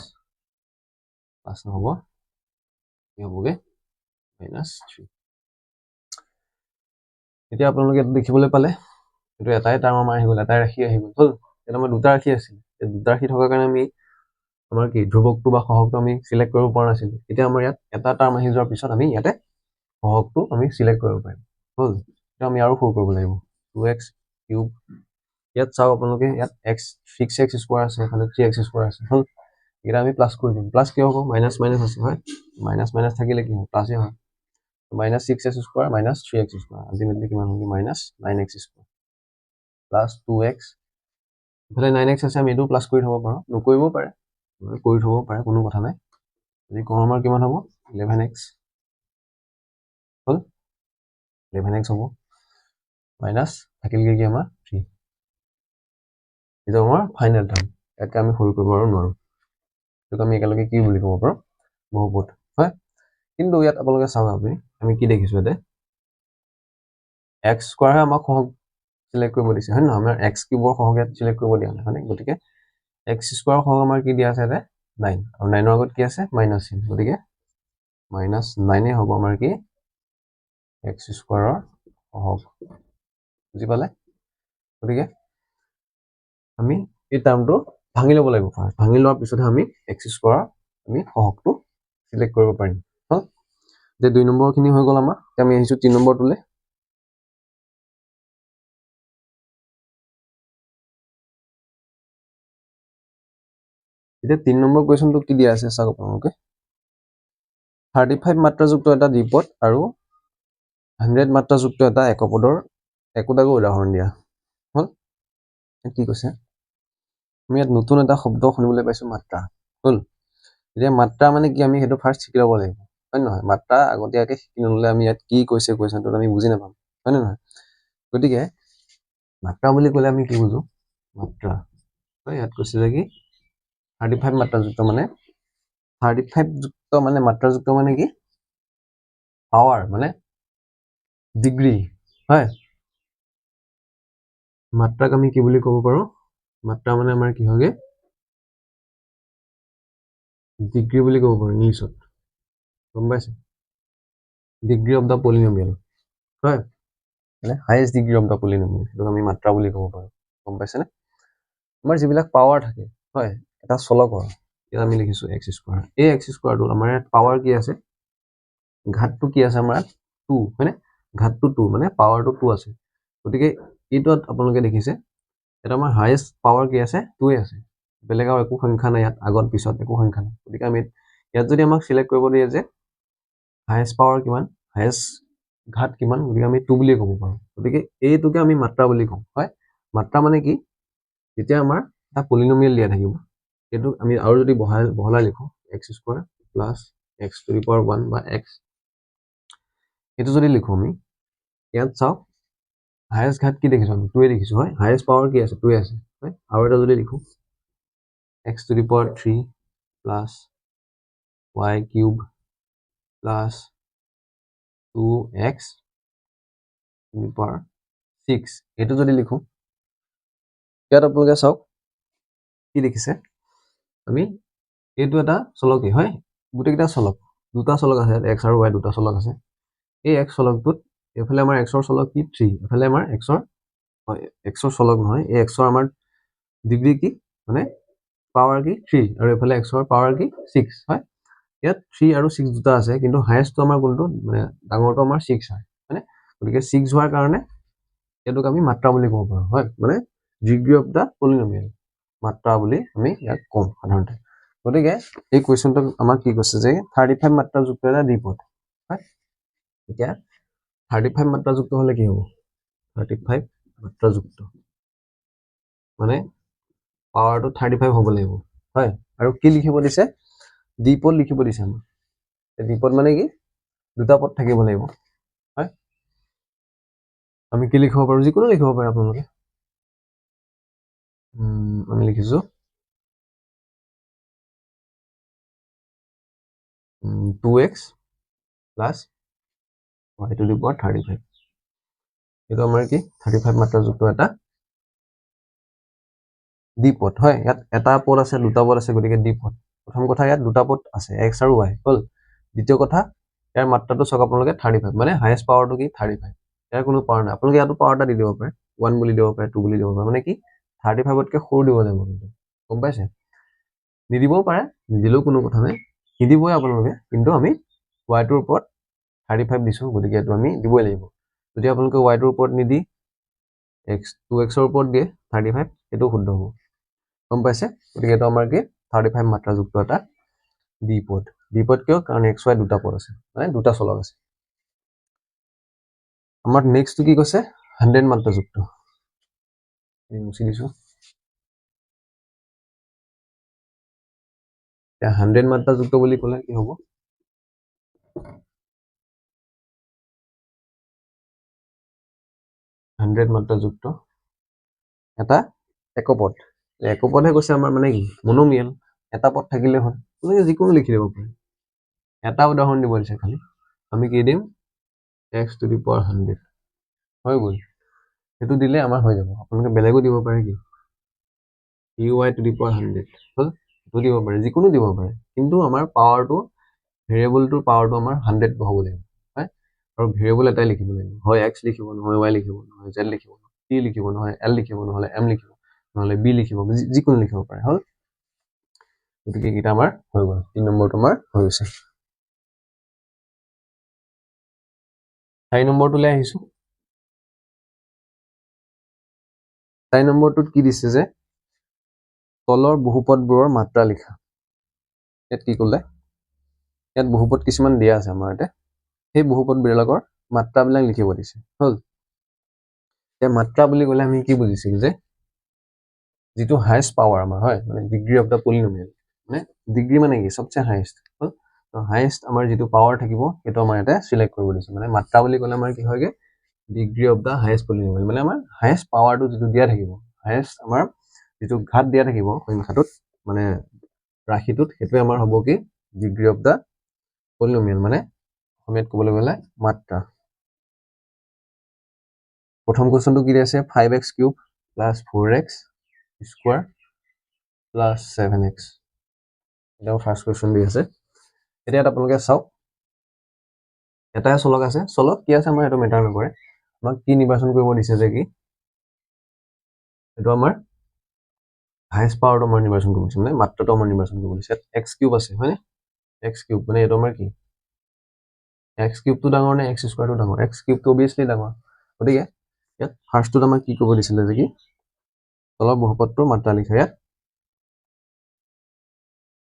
নহ'ব কি হ'বগে minus 3 এতিয়া আপোনালোকে এইটো দেখিবলৈ পালে এইটো এটাই টাৰ্ম আমাৰ আহি গ'ল এটাই ৰাশি আহি গ'ল হ'ল এটা আমাৰ দুটা ৰাশি আছিল এই দুটা ৰাশি থকাৰ কাৰণে আমি আমাৰ কি ধ্ৰুৱকটো বা সহগটো আমি চিলেক্ট কৰিব পৰা নাছিলোঁ এতিয়া আমাৰ ইয়াত এটা টাৰ্ম আহি যোৱাৰ পিছত আমি ইয়াতে সহগটো আমি চিলেক্ট কৰিব পাৰিম হ'ল এতিয়া আমি আৰু সৰু কৰিব লাগিব 2x কিউব ইয়াত চাওক আপোনালোকে ইয়াত x 6x স্কোৱাৰ আছে এফালে 3x স্কোৱাৰ আছে হ'ল এটা আমি প্লাছ কৰি দিম প্লাছ কিয় হ'ব মাইনাছ মাইনাছ আছে হয় মাইনাছ মাইনাছ থাকিলে কি হয় প্লাছই হয় minus 6x square minus 3x square ultimately কিমান হ'ব minus 9x square plus 2x ইফালে 9x আছে আমি এইটো প্লাছ কৰি থ'ব পাৰোঁ নকৰিবও পাৰে কৰি থ'ব পাৰে কোনো কথা নাই যদি কওঁ আমাৰ কিমান হ'ব 11x হ'ল 11x হ'ব মাইনাছ থাকিলগৈ কি আমাৰ 3 এইটো আমাৰ ফাইনেল টাৰ্ম ইয়াতকৈ আমি সৰু কৰিব আৰু নোৱাৰোঁ এইটোক আমি একেলগে কি বুলি ক'ব পাৰোঁ বহুপদ হয় কিন্তু ইয়াত আপোনালোকে চাওক আমি কি দেখিছোঁ ইয়াতে এক্স স্কোৱাৰহে আমাক সহগ চিলেক্ট কৰিব দিছে হয় নহয় আমাৰ এক্স কিউবৰ সহগ ইয়াত চিলেক্ট কৰিব দিয়া নাই হয়নে গতিকে এক্স স্কোৱাৰৰ সহগ আমাৰ কি দিয়া আছে ইয়াতে 9 আৰু 9ৰ আগত কি আছে মাইনাছ চিন গতিকে মাইনাছ 9 হ'ব আমাৰ কি এক্স স্কোৱাৰৰ সহগ বুজি পালে গতিকে আমি এই টাৰ্মটো ভাঙি ল'ব লাগিব ভাঙি লোৱাৰ পিছতহে আমি এক্স স্কোৱাৰৰ আমি সহগটো চিলেক্ট কৰিব পাৰিম হ'ল যে 2 নম্বৰখিনি হৈ গ'ল আমাৰ এতিয়া আমি আহিছোঁ 3 নম্বৰটোলৈ এতিয়া 3 নম্বৰ কুৱেশ্যনটো কি দিয়া আছে চাওক আপোনালোকে 35 মাত্ৰাযুক্ত এটা দ্বিপদ আৰু 100 মাত্ৰাযুক্ত এটা একপদৰ একোটাকো উদাহৰণ দিয়া হ'ল কি কৈছে আমি ইয়াত নতুন এটা শব্দ শুনিবলৈ পাইছোঁ মাত্ৰা হ'ল এতিয়া মাত্ৰা মানে কি আমি সেইটো ফাৰ্ষ্ট শিকি ল'ব লাগিব হয় নহয় মাত্ৰা আগতীয়াকৈ শিকি নল'লে আমি ইয়াত কি কৈছে কুৱেশ্যনটোত আমি বুজি নাপাম হয় নহয় গতিকে মাত্ৰা বুলি ক'লে আমি কি বুজো মাত্ৰা হয় ইয়াত কৈছে যে কি 35 মাত্ৰাযুক্ত মানে 35 যুক্ত মানে মাত্ৰাযুক্ত মানে কি পাৱাৰ মানে ডিগ্ৰী হয় মাত্ৰাক আমি কি বুলি ক'ব পাৰোঁ মাত্ৰা মানে আমাৰ কি হয়গে ডিগ্ৰী বুলি ক'ব পাৰোঁ ইংলিছত গম পাইছে ডিগ্ৰী অফ দ্য পলিনমিয়েল হয় মানে highest degree of the polynomial সেইটো আমি মাত্ৰা বুলি ক'ব পাৰোঁ গম পাইছেনে আমাৰ যিবিলাক পাৱাৰ থাকে হয় এটা চলকৰ ইয়াত আমি লিখিছোঁ এক্স স্কোৱাৰ এই এক্স স্কোৱাৰটো আমাৰ ইয়াত পাৱাৰ কি আছে ঘাতটো কি আছে আমাৰ 2 হয়নে ঘাতটো 2 মানে পাৱাৰটো 2 আছে গতিকে এইটোত আপোনালোকে দেখিছে এটা আমাৰ হাইয়েষ্ট পাৱাৰ কি আছে 2 আছে বেলেগ আৰু একো সংখ্যা নাই ইয়াত আগত পিছত একো সংখ্যা নাই গতিকে আমি ইয়াত যদি আমাক চিলেক্ট কৰিব দিয়ে যে হাইয়েষ্ট পাৱাৰ কিমান হাইয়েষ্ট ঘাত কিমান গতিকে আমি 2 বুলি ক'ব পাৰোঁ গতিকে এইটোকে আমি মাত্ৰা বুলি কওঁ হয় মাত্ৰা মানে কি যেতিয়া আমাৰ এটা পলিনমিয়েল দিয়া থাকিব এইটো আমি আৰু যদি বহলাই লিখোঁ x square plus x to the power 1 বা এক্স এইটো যদি লিখোঁ আমি ইয়াত চাওক হাইয়েষ্ট ঘাত কি দেখিছোঁ আমি 2 দেখিছোঁ হয় হাইয়েষ্ট পাৱাৰ কি আছে 2 আছে হয় আৰু এটা যদি লিখোঁ x to the power 3 plus Y cube plus 2x to the power 6 এইটো যদি লিখোঁ ইয়াত আপোনালোকে চাওক কি দেখিছে আমি এইটো এটা চলকেই হয় গোটেইকেইটা চলক দুটা চলক আছে এক্স আৰু ৱাই দুটা চলক আছে এই এক্স চলকটোত এইফালে আমাৰ এক্সৰ চলক কি 3 এইফালে আমাৰ এক্সৰ চলক নহয় এই এক্সৰ আমাৰ ডিগ্ৰী কি মানে পাৱাৰ কি 3 আৰু এইফালে এক্সৰ পাৱাৰ কি 6 হয় ইয়াত 3 আৰু 6 দুটা আছে কিন্তু হাইয়েষ্টটো আমাৰ কোনটো মানে ডাঙৰটো আমাৰ 6 হয় হয়নে গতিকে 6 হোৱাৰ কাৰণে এইটোক আমি মাত্ৰা বুলি ক'ব পাৰোঁ হয় মানে ডিগ্ৰী অফ দ্য পলিনমিয়েল মাত্ৰা বুলি আমি ইয়াক কওঁ সাধাৰণতে গতিকে এই কুৱেশ্যনটোত আমাক কি কৈছে যে 35 মাত্ৰাযুক্ত এটা দ্বিপদ হয় এতিয়া 35 মাত্ৰাযুক্ত হলে কি হ'ব 35 মাত্ৰাযুক্ত মানে পাৱাৰটো 35 হ'ব লাগিব হয় আৰু কি লিখিব দিছে দ্বিপদ লিখিব দিছে আমাক দ্বিপদ মানে কি দুটা পদ থাকিব লাগিব হয় আমি কি লিখিব পাৰো যিকোনো লিখিব পাৰে আপোনালোকে আমি লিখিছো 2x plus y to the power 35 এইটো আমাৰ কি 35 মাত্ৰাযুক্ত এটা দ্বিপদ হয় ইয়াত এটা পদ আছে দুটা পদ আছে গতিকে দ্বিপদ প্ৰথম কথা ইয়াত দুটা পদ আছে x আৰু y হল দ্বিতীয় কথা ইয়াৰ মাত্ৰাটো চাওক আপোনালোকে 35 মানে হাইয়েষ্ট পাৱাৰটো কি 35 ইয়াৰ কোনো পাৱাৰ নাই আপোনালোকে ইয়াতো পাৱাৰ এটা দি দিব পাৰে 1 বুলি দিব পাৰে 2 বুলি দিব পাৰে মানে কি 35 তকৈ সৰু দিব লাগিব কিন্তু গম পাইছে নিদিবও পাৰে নিদিলেও কোনো কথা নাই নিদিবই আপোনালোকে কিন্তু আমি y টোৰ ওপৰত 35 দিছো গতিকে এইটো আমি দিবই লাগিব যদি আপোনালোকে y টোৰ ওপৰত নিদি x 2x ৰ ওপৰত দিয়ে 35 এটো শুদ্ধ হ'ব গম পাইছে গতিকে এইটো আমাৰ কি 35 মাত্ৰাযুক্ত এটা দ্বিপদ দ্বিপদ কিয় কাৰণ x y দুটা পদ আছে মানে দুটা চলক আছে আমাৰ নেক্সট কি কৈছে 100 মাত্ৰাযুক্ত মুছি দিছো এতিয়া 100 মাত্ৰাযুক্ত বুলি ক'লে কি হ'ব 100 মাত্ৰাযুক্ত এটা একপদ একপদহে কৈছে আমাৰ মানে কি মনোমিয়েল এটা পদ থাকিলে হয় তুমি যিকোনো লিখি দিব পাৰে এটা উদাহৰণ দিব দিছে খালি আমি কি দিম x to the power 100 হৈ গ'ল সেইটো দিলে আমাৰ হৈ যাব আপোনালোকে বেলেগো দিব পাৰে কি y to the power 100 হল সেইটো দিব পাৰে যিকোনো দিব পাৰে কিন্তু আমাৰ পাৱাৰটো ভেৰিয়েবলটোৰ পাৱাৰটো আমাৰ 100 হ'ব লাগিব হয় আৰু ভেৰিয়েবল এটাই লিখিব লাগিব হয় x লিখিব নহয় y লিখিব নহয় z লিখিব t লিখিব নহয় l লিখিব নহলে m লিখিব নহলে b লিখিব যিকোনো লিখিব পাৰে হল গতিকে এইটা আমাৰ হৈ গ'ল 3 নম্বৰটো আমাৰ হৈ গৈছে 4 নম্বৰটোলৈ আহিছো 4 নম্বৰটোত কি দিছে যে তলৰ বহুপদবোৰৰ মাত্ৰা লিখা ইয়াত কি ক'লে ইয়াত বহুপদ কিছুমান দিয়া আছে আমাৰ ইয়াতে সেই বহুপদবিলাকৰ মাত্ৰাবিলাক লিখিব দিছে হল এতিয়া মাত্ৰা বুলি ক'লে আমি কি বুজিছিল যে যিটো হাইয়েষ্ট পাৱাৰ আমাৰ হয় মানে ডিগ্ৰী অফ দা পলিনোমিয়েল মানে ডিগ্ৰী মানে কি সবচে হাইয়েষ্ট হল তো হাইয়েষ্ট আমাৰ যিটো পাৱাৰ থাকিব সেইটো আমাৰ ইয়াতে সিলেক্ট কৰিব দিছে মানে মাত্ৰা বুলি ক'লে আমাৰ কি হয়গে ডিগ্ৰী অফ দা হাইয়েষ্ট পলিনোমিয়েল মানে আমাৰ হাইয়েষ্ট পাৱাৰটো যিটো দিয়া থাকিব হাইয়েষ্ট আমাৰ যিটো ঘাত দিয়া থাকিব সংখ্যাটোত মানে ৰাশিটোত সেইটো আমাৰ হ'ব কি ডিগ্ৰী অফ দা পলিনোমিয়েল মানে অসমীয়াত ক'বলৈ গ'লে মাত্ৰা প্ৰথম কোৱেশ্চনটো কি আছে 5x cube plus 4x square plus 7x এটা ফাৰ্স্ট কোৱেশ্চন দি আছে এতিয়া আপোনালোকে চাওক এটাই চলক আছে চলক কি আছে আমাৰ এটা মেটাৰ নকৰে আমাক কি নিৰ্বাচন কৰিব দিছে যে কি এটো আমাৰ হাইয়েষ্ট পাৱাৰটো আমাৰ নিৰ্বাচন কৰিব দিছে মানে মাত্ৰাটো আমাৰ নিৰ্বাচন কৰিব দিছে x কিউব আছে হয়নে x কিউব মানে এটো আমাৰ কি x কিউবটো ডাঙৰ নে x স্কয়াৰটো ডাঙৰ x কিউবটো অবিয়াসলি ডাঙৰ গতিকে ইয়াত ফাৰ্স্টটো আমাক কি কৰিব দিছিলে যে কি তলৰ বহুপদটোৰ মাত্ৰা লিখা ইয়াত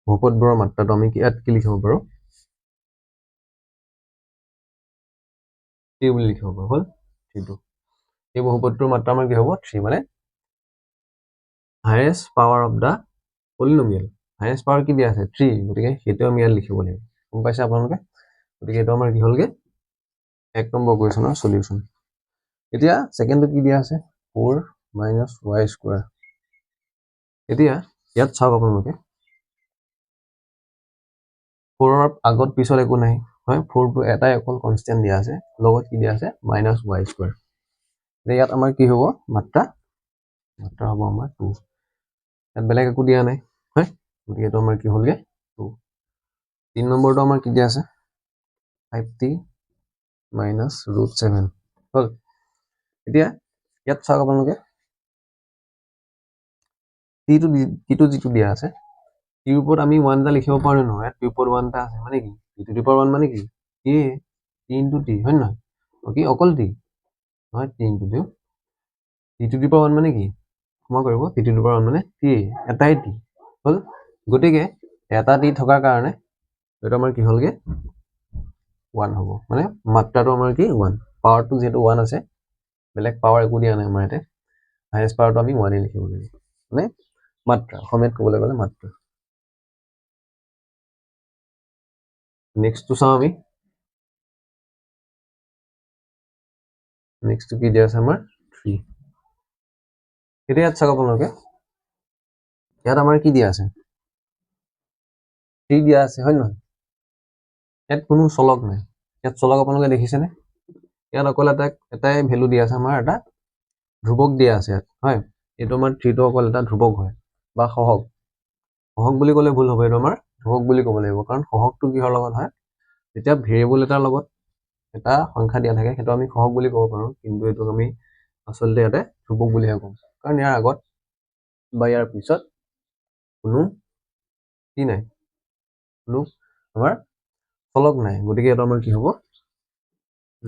বহুপদবোৰৰ মাত্ৰাটো আমি ইয়াত কি লিখিব পাৰো কি বুলি লিখিব পাৰো হল সেইটো এই বহুপদটোৰ মাত্ৰা আমাৰ কি হ'ব 3 মানে highest power of the polynomial highest power কি দিয়া আছে 3 গতিকে সেইটো আমি ইয়াত লিখিব লাগিব গম পাইছে আপোনালোকে গতিকে এটা আমাৰ কি হ'লগে 1 নম্বৰ কোৱেশ্চনৰ সলিউশন এতিয়া সেকেন্ডটো কি দিয়া আছে 4 - y স্কয়াৰ এতিয়া ইয়াত চাওক আপোনালোকে 4 ৰ আগত পিছত একো নাই হয় 4 টো এটাই অকল কনস্ট্যান্ট দিয়া আছে লগত কি দিয়া আছে -y স্কয়াৰ ইয়াত আমাৰ কি হ'ব মাত্ৰা হ'ব আমাৰ 2 ইয়াত বেলেগ একো দিয়া নাই হয় গতিকে এইটো আমাৰ কি হ'লগে 2 3 নম্বৰটো আমাৰ কি দিয়া আছে 5t - √7 হল এতিয়া ইয়াত চাওক আপোনালোকে t টো যিটো দিয়া আছে t ৰ ওপৰত আমি 1 টা লিখিব পাৰো নহয় t ৰ ওপৰত 1 টা আছে মানে কি t to the power 1 মানে কি a t into t হয় নহয় ওকে অকল t নহয় t into t to the power 1 মানে কি ক্ষমা কৰিব t to the power 1 মানে t এটাই t হল গতিকে এটা t থকাৰ কাৰণে এটা আমাৰ কি হ'লগে 1 হ'ব মানে মাত্ৰাটো আমাৰ কি 1 পাৱাৰটো যিহেতু 1 আছে, বেলেগ পাৱাৰ একো দিয়া নাই আমাৰ ইয়াতে, হায়েষ্ট পাৱাৰটো আমি 1 লিখিব লাগিব, মানে মাত্ৰা, অসমীয়াত ক'বলৈ গ'লে মাত্ৰা। নেক্সটটো চাওঁ আমি। নেক্সটটো কি দিয়া আছে আমাৰ 3। এতিয়া ইয়াত চাওক আপোনালোকে, ইয়াত আমাৰ কি দিয়া আছে 3 দিয়া আছে, হয় নহয়? ইয়াত কোনো চলক নাই, ইয়াত চলক আপোনালোকে দেখিছেনে? ইয়াত অকল এটাই ভেলু দিয়া আছে, আমাৰ এটা ধ্ৰুৱক দিয়া আছে ইয়াত, হয়? এইটো আমাৰ 3টো অকল এটা ধ্ৰুৱক হয় বা সহগ। সহগ বুলি ক'লে ভুল হ'ব, এইটো আমাৰ ধ্ৰুৱক বুলি ক'ব লাগিব, কাৰণ সহগটো কিহৰ লগত হয়? যেতিয়া ভেৰিয়েবল এটাৰ লগত এটা সংখ্যা দিয়া থাকে, সেইটো আমি সহগ বুলি ক'ব পাৰোঁ, কিন্তু এইটোক আমি আচলতে ইয়াতে ধ্ৰুৱক বুলিহে ক'ম, কাৰণ ইয়াৰ আগত বা ইয়াৰ পিছত কোনো কি নাই, কোনো আমাৰ চলক নাই, গতিকে এইটো আমাৰ কি হ'ব?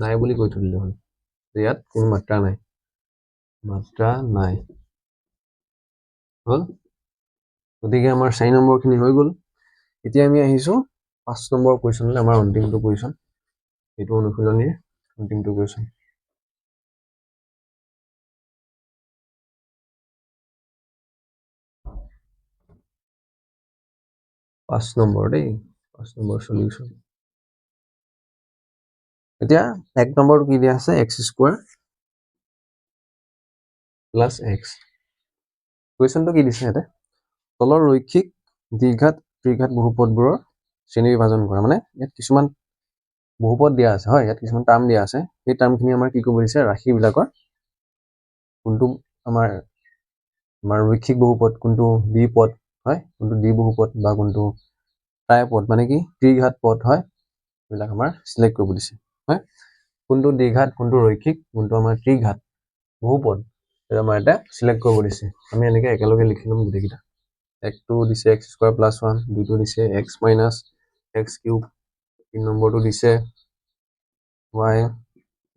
নাই বুলি কৈ থৈ দিলে হ'ল, ইয়াত কোনো মাত্ৰা নাই, মাত্ৰা নাই, হ'ল? গতিকে আমাৰ 4 নম্বৰখিনি হৈ গ'ল। এতিয়া আমি আহিছোঁ 5 নম্বৰ কুৱেশ্যনলৈ, আমাৰ অন্তিমটো কুৱেশ্যন, এইটো অনুশীলনীৰ অন্তিমটো কুৱেশ্যন। পাঁচ নম্বৰ দেই, 5 নম্বৰ সলিউশ্যন। এতিয়া 1 নম্বৰটো কি দিয়া আছে? x² plus x। কুৱেশ্যনটো কি দিছে ইয়াতে? তলৰ ৰৈখিক দ্বিঘাত ত্ৰিঘাত বহুপদবোৰৰ শ্ৰেণী বিভাজন কৰা, মানে ইয়াত কিছুমান বহুপদ দিয়া আছে, হয়? ইয়াত কিছুমান টাৰ্ম দিয়া আছে, সেই টাৰ্মখিনি আমাৰ কি কৰিব দিছে? ৰাশিবিলাকৰ কোনটো আমাৰ ৰৈখিক বহুপদ, কোনটো দ্বিপদ, হয়? কোনটো দ্বিবহুপদ বা কোনটো ত্ৰায়পদ, মানে কি ত্ৰিঘাত পদ, হয়? এইবিলাক আমাৰ চিলেক্ট কৰিব দিছে, হয়? কোনটো দ্বিঘাত, কোনটো ৰৈখিক, কোনটো আমাৰ ত্ৰিঘাত বহুপদ, সেইটো আমাৰ এটা চিলেক্ট কৰিব দিছে। আমি এনেকৈ একেলগে লিখি ল'ম গোটেইকেইটা। 1টো দিছে x² প্লাছ 1, 2টো দিছে x মাইনাছ x³ 3 নম্বৰটো দিছে y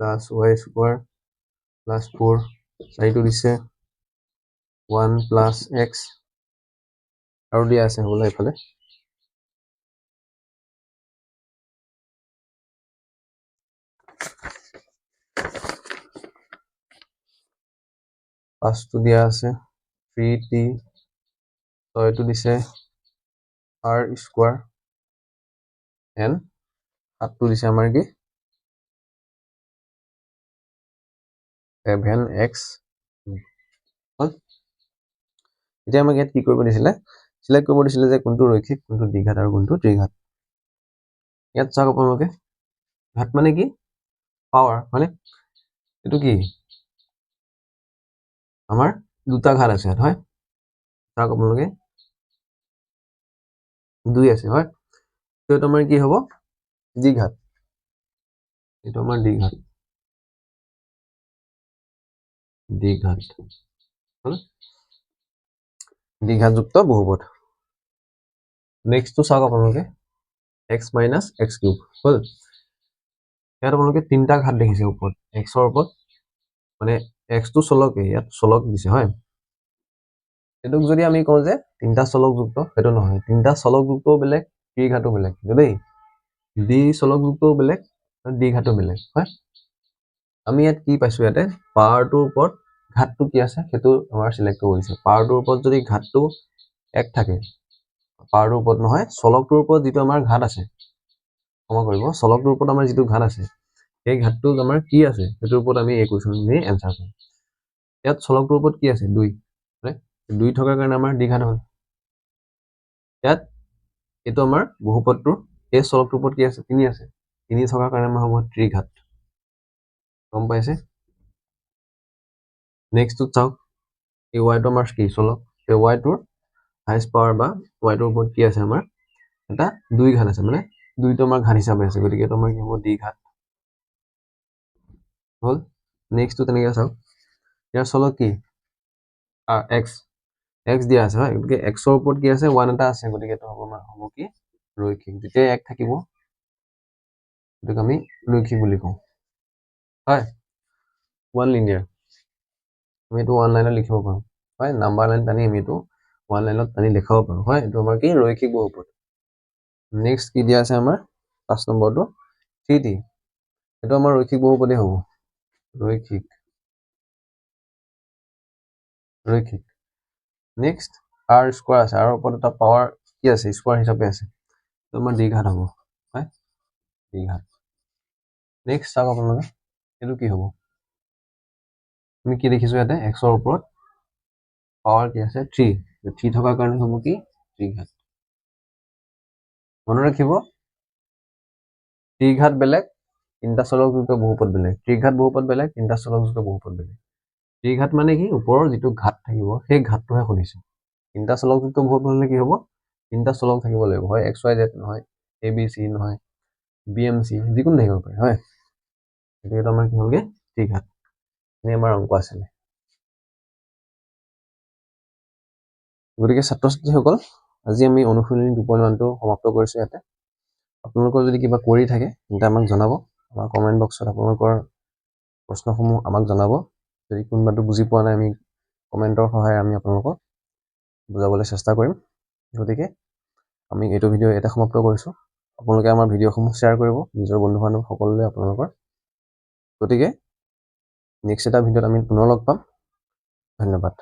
প্লাছ y² প্লাছ 4, 4টো দিছে 1 প্লাছ x, আৰু দিয়া আছে হ'বলা এইফালে পাঁচটো দিয়া আছে 3t, 6টো দিছে r² এণ্ড 7টো দিছে আমাৰ কি 7x। এতিয়া আমাক ইয়াত কি কৰিব দিছিলে? চিলেক্ট কৰিব দিছিলে যে কোনটো ৰৈখিক, কোনটো দ্বিঘাত আৰু কোনটো ত্ৰিঘাত। ইয়াত চাওক আপোনালোকে, ঘাত মানে কি পাৱাৰ, হয়নে? এইটো কি আমাৰ দুটা ঘাত আছে ইয়াত, হয়? চাওক আপোনালোকে 2 আছে, হয়? তো এইটো আমাৰ কি হ'ব? দ্বিঘাত, এইটো আমাৰ দ্বিঘাত, দ্বিঘাত, হ'ল? দ্বিঘাতযুক্ত বহুপদ। নেক্সটটো চাওক আপোনালোকে, x মাইনাছ x³ হ'ল? ইয়াত আপোনালোকে 3টা ঘাত দেখিছে ওপৰত, xৰ ওপৰত, মানে xটো চলকে, ইয়াত চলক দিছে, হয়? এইটোক যদি আমি কওঁ যে 3টা চলকযুক্ত, সেইটো নহয়, 3টা চলকযুক্তও বেলেগ, ত্ৰিঘাতো বেলেগ, কিন্তু দেই দ্বি চলকযুক্তও বেলেগ আৰু দ্বিঘাতো বেলেগ, হয়? আমি ইয়াত কি পাইছোঁ? ইয়াতে পাৱাৰটোৰ ওপৰত ঘাতটো কি আছে সেইটো আমাৰ চিলেক্ট কৰিব দিছে। পাৱাৰটোৰ ওপৰত যদি ঘাতটো 1 থাকে, পাৱাৰটোৰ ওপৰত নহয়, চলকটোৰ ওপৰত যিটো আমাৰ ঘাত আছে, ক্ষমা কৰিব, চলকটোৰ ওপৰত আমাৰ যিটো ঘাত আছে, সেই ঘাতটো আমাৰ কি আছে সেইটোৰ ওপৰত আমি এই কুৱেশ্যনখিনি এনচাৰ কৰিম। ইয়াত চলকটোৰ ওপৰত কি আছে? 2, 2 থকাৰ কাৰণে আমাৰ দ্বিঘাত হ'ল। ইয়াত এইটো আমাৰ বহুপদটোৰ এই চলকটোৰ ওপৰত কি আছে? 3 আছে, 3 থকাৰ কাৰণে আমাৰ হ'ব ত্ৰিঘাত, গম পাইছে? নেক্সটটোত চাওক, এই ৱাইটো আমাৰ কি চলক, এই ৱাইটোৰ হাইষ্ট পাৱাৰ বা ৱাইটোৰ ওপৰত কি আছে? আমাৰ এটা 2 ঘাত আছে, মানে 2টো আমাৰ ঘাত হিচাপে আছে, গতিকে এইটো আমাৰ কি হ'ব? দ্বিঘাত, হ'ল? নেক্সটটো তেনেকৈ চাওক, ইয়াৰ চলক কি x দিয়া আছে, হয়? গতিকে xৰ ওপৰত কি আছে? 1 এটা আছে, গতিকে এইটো হ'ব কি ৰৈখিক। যেতিয়া 1 থাকিব এইটোক আমি ৰৈখিক বুলি কওঁ, হয়? 1 লিনিয়াৰ, আমি এইটো 1 লাইনত লিখিব পাৰোঁ, হয়? নাম্বাৰ লাইন টানি আমি এইটো 1 লাইনত টানি দেখাব পাৰোঁ, হয়? এইটো আমাৰ কি ৰৈখিক বহুপদ। নেক্সট কি দিয়া আছে আমাৰ 5 নম্বৰটো 3t। এইটো আমাৰ ৰৈখিক বহুপদী হ'ব ৰৈখিক নেক্সট r স্কোৱাৰ আছে আৰু ওপৰত এটা পাৱাৰ কি আছে স্কোৱাৰ হিচাপে আছে তো আমাৰ দ্বিঘাত হ'ব হয় দ্বিঘাত নেক্সট চাওক আপোনালোকে এইটো কি হ'ব আমি কি দেখিছোঁ ইয়াতে এক্সৰ ওপৰত পাৱাৰ কি আছে 3 3 থকাৰ কাৰণে হ'ব কি ত্ৰিঘাত মনত ৰাখিব ত্ৰিঘাত বেলেগ তিনিটা চলকযুক্ত বহুপদ বেলেগ ত্ৰিঘাত বহুপদ বেলেগ তিনিটা চলকযুক্ত বহুপদ বেলেগ ত্ৰিঘাত মানে কি ওপৰৰ যিটো ঘাত থাকিব সেই ঘাতটোহে সুধিছে তিনিটা চলকযুক্ত বহুপদ হ'লে কি হ'ব তিনিটা চলক থাকিব লাগিব হয় এক্স ৱাই জেড নহয় এ বি চি নহয় বি এম চি যিকোনো থাকিব পাৰে হয় গতিকে আমাৰ কি হ'লগে ত্ৰিঘাত এনে আমাৰ অংক আছিলে গতিকে ছাত্ৰ ছাত্ৰীসকল আজি আমি অনুশীলনী 2.1টো সমাপ্ত কৰিছোঁ ইয়াতে আপোনালোকৰ যদি কিবা কোৱাৰি থাকে তেন্তে আমাক জনাব আমাৰ কমেণ্ট বক্সত আপোনালোকৰ প্ৰশ্নসমূহ আমাক জনাব যদি কোনোবাটো বুজি পোৱা নাই আমি কমেণ্টৰ সহায়েৰে আমি আপোনালোকক বুজাবলৈ চেষ্টা কৰিম গতিকে আমি এইটো ভিডিঅ' ইয়াতে সমাপ্ত কৰিছোঁ আপোনালোকে আমাৰ ভিডিঅ'সমূহ শ্বেয়াৰ কৰিব নিজৰ বন্ধু বান্ধৱ সকলোলৈ আপোনালোকৰ গতিকে নেক্সট এটা ভিডিঅ'ত আমি পুনৰ লগ পাম ধন্যবাদ